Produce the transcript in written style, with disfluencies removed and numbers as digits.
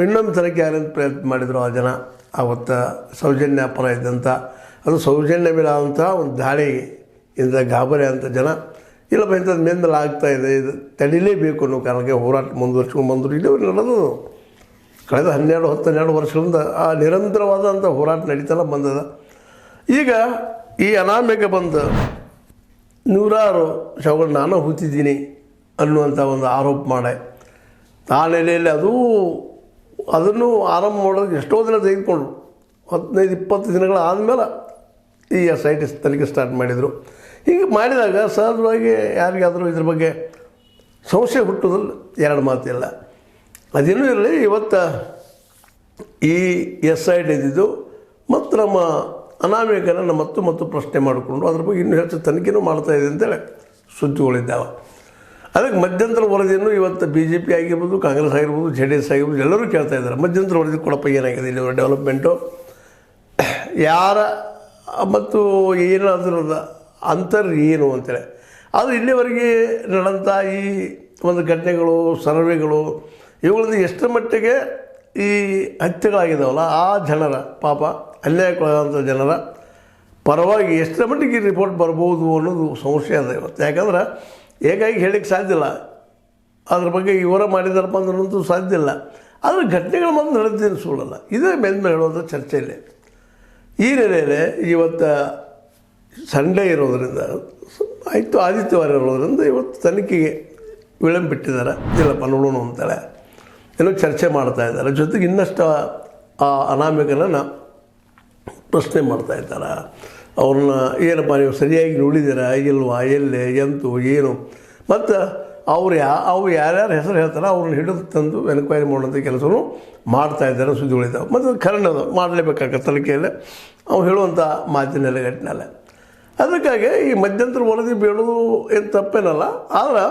ಇನ್ನೊಂದು ತನಿಖೆ ಆಗಲಿ ಅಂತ ಪ್ರಯತ್ನ ಮಾಡಿದರು ಆ ಜನ. ಆವತ್ತು ಸೌಜನ್ಯ ಪರ ಇದ್ದಂಥ, ಅದು ಸೌಜನ್ಯ ಮೇಲೆ ಆದಂಥ ಒಂದು ದಾಳಿಯಿಂದ ಗಾಬರಿ ಅಂತ ಜನ, ಇಲ್ಲಪ್ಪ ಇಂಥದ್ದು ಮೇಲೆ ಆಗ್ತಾಯಿದೆ, ಇದು ತಡಿಲೇಬೇಕು ಅನ್ನೋ ಕಾರಣಕ್ಕೆ ಹೋರಾಟ ಮುಂದುವರ್ಸ್ಕೊಂಡು ಬಂದರು. ಇಲ್ಲಿ ನಡೆದು ಕಳೆದ 12 ವರ್ಷಗಳಿಂದ ಆ ನಿರಂತರವಾದಂಥ ಹೋರಾಟ ನಡೀತಲ್ಲ ಬಂದದ. ಈಗ ಈ ಅನಾಮಿಕ ಬಂದು ನೂರಾರು ಶವಗಳು ನಾನು ಹೂತಿದ್ದೀನಿ ಅನ್ನುವಂಥ ಒಂದು ಆರೋಪ ಮಾಡಿ ಆ ನೆಲೆಯಲ್ಲಿ ಅದನ್ನು ಆರಂಭ ಮಾಡೋದಕ್ಕೆ ಎಷ್ಟೋ ದಿನ ತೆಗೆದುಕೊಂಡ್ರು. 15-20 ದಿನಗಳ ಆದಮೇಲೆ ಈ SIT ತನಿಖೆ ಸ್ಟಾರ್ಟ್ ಮಾಡಿದರು. ಹೀಗೆ ಮಾಡಿದಾಗ ಸಹಜವಾಗಿ ಯಾರಿಗಾದರೂ ಇದ್ರ ಬಗ್ಗೆ ಸಂಶಯ ಹುಟ್ಟೋದ್ರಲ್ಲಿ ಎರಡು ಮಾತಿಲ್ಲ. ಅದೇನೂ ಇರಲಿ, ಇವತ್ತು ಈ SIT ಇದ್ದಿದ್ದು ಮತ್ತು ನಮ್ಮ ಅನಾಮಿಕನ ಮತ್ತು ಪ್ರಶ್ನೆ ಮಾಡಿಕೊಂಡು ಅದ್ರ ಬಗ್ಗೆ ಇನ್ನೂ ಹೆಚ್ಚು ತನಿಖೆನೂ ಮಾಡ್ತಾಯಿದೆ ಅಂತೇಳಿ ಸುದ್ದಿಗಳಿದ್ದಾವೆ. ಅದಕ್ಕೆ ಮಧ್ಯಂತರ ವರದಿಯನ್ನು ಇವತ್ತು BJP ಆಗಿರ್ಬೋದು, ಕಾಂಗ್ರೆಸ್ ಆಗಿರ್ಬೋದು, JDS ಆಗಿರ್ಬೋದು ಎಲ್ಲರೂ ಕೇಳ್ತಾ ಇದ್ದಾರೆ. ಮಧ್ಯಂತರ ವರದಿ ಕೊಡಪ್ಪ, ಏನಾಗಿದೆ ಇಲ್ಲಿ ಡೆವಲಪ್ಮೆಂಟು, ಯಾರ ಮತ್ತು ಏನಾದ್ರದ ಅಂತರ್ ಏನು ಅಂತೇಳಿ. ಅದು ಇಲ್ಲಿವರೆಗೆ ನಡೆದಂಥ ಈ ಒಂದು ಘಟನೆಗಳು, ಸರ್ವೆಗಳು, ಇವುಗಳದ್ದು ಎಷ್ಟರ ಮಟ್ಟಿಗೆ ಈ ಹತ್ಯೆಗಳಾಗಿದ್ದಾವಲ್ಲ ಆ ಜನರ ಪಾಪ ಅನ್ಯಾಯಕ್ಕೊಳಗಾದಂಥ ಜನರ ಪರವಾಗಿ ಎಷ್ಟರ ಮಟ್ಟಿಗೆ ರಿಪೋರ್ಟ್ ಬರ್ಬೋದು ಅನ್ನೋದು ಸಂಶಯ ಅದ ಇವತ್ತು. ಯಾಕಂದ್ರೆ ಹೇಗಾಗಿ ಹೇಳಲಿಕ್ಕೆ ಸಾಧ್ಯ ಇಲ್ಲ, ಅದ್ರ ಬಗ್ಗೆ ಇವರ ಮಾಡಿದಾರಪ್ಪ ಅಂದ್ರಂತೂ ಸಾಧ್ಯ ಇಲ್ಲ. ಆದರೆ ಘಟನೆಗಳು ಮೊದಲು ನಡೆದಿದ್ದೇನೆ ಸುಳ್ಳಲ್ಲ, ಇದೇ ಮೇಲೆ ಹೇಳುವಂಥ ಚರ್ಚೆಯಲ್ಲಿ. ಈ ನೆಲೆಯಲ್ಲಿ ಇವತ್ತು ಸಂಡೇ ಇರೋದರಿಂದ ಆಯಿತು, ಆದಿತ್ಯವಾರ ಇರೋದರಿಂದ ಇವತ್ತು ತನಿಖೆಗೆ ವಿಳಂಬಿಟ್ಟಿದ್ದಾರೆ. ಇಲ್ಲಪ್ಪ ನೋಡೋಣ ಅಂತೇಳಿ ಏನೋ ಚರ್ಚೆ ಮಾಡ್ತಾಯಿದ್ದಾರೆ. ಜೊತೆಗೆ ಇನ್ನಷ್ಟು ಆ ಅನಾಮಿಕನನ್ನು ಪ್ರಶ್ನೆ ಮಾಡ್ತಾಯಿದ್ದಾರೆ. ಅವ್ರನ್ನ ಏನಪ್ಪ ನೀವು ಸರಿಯಾಗಿ ನೋಡಿದ್ದೀರಾ ಇಲ್ವಾ, ಎಲ್ಲೇ ಎಂತು ಏನು, ಮತ್ತು ಅವ್ರು ಯಾರ್ಯಾರು ಹೆಸರು ಹೇಳ್ತಾರೆ ಅವ್ರನ್ನ ಹಿಡಿದು ತಂದು ಎನ್ಕ್ವೈರಿ ಮಾಡುವಂಥ ಕೆಲಸವನ್ನು ಮಾಡ್ತಾಯಿದ್ದಾರೆ. ಸುದ್ದಿಗಳಿದ್ದಾವೆ ಮತ್ತು ಕರೆಂಟ್ ಅದು ಮಾಡಲೇಬೇಕಾಗತ್ತೆ ತನಿಖೆಯಲ್ಲಿ ಅವ್ರು ಹೇಳುವಂಥ ಮಾತಿನ ನೆಲೆಗಟ್ಟಿನಲ್ಲ. ಅದಕ್ಕಾಗಿ ಈ ಮಧ್ಯಂತರ ವರದಿ ಬೇಡೋದು ಏನು ತಪ್ಪೇನಲ್ಲ. ಆದರೆ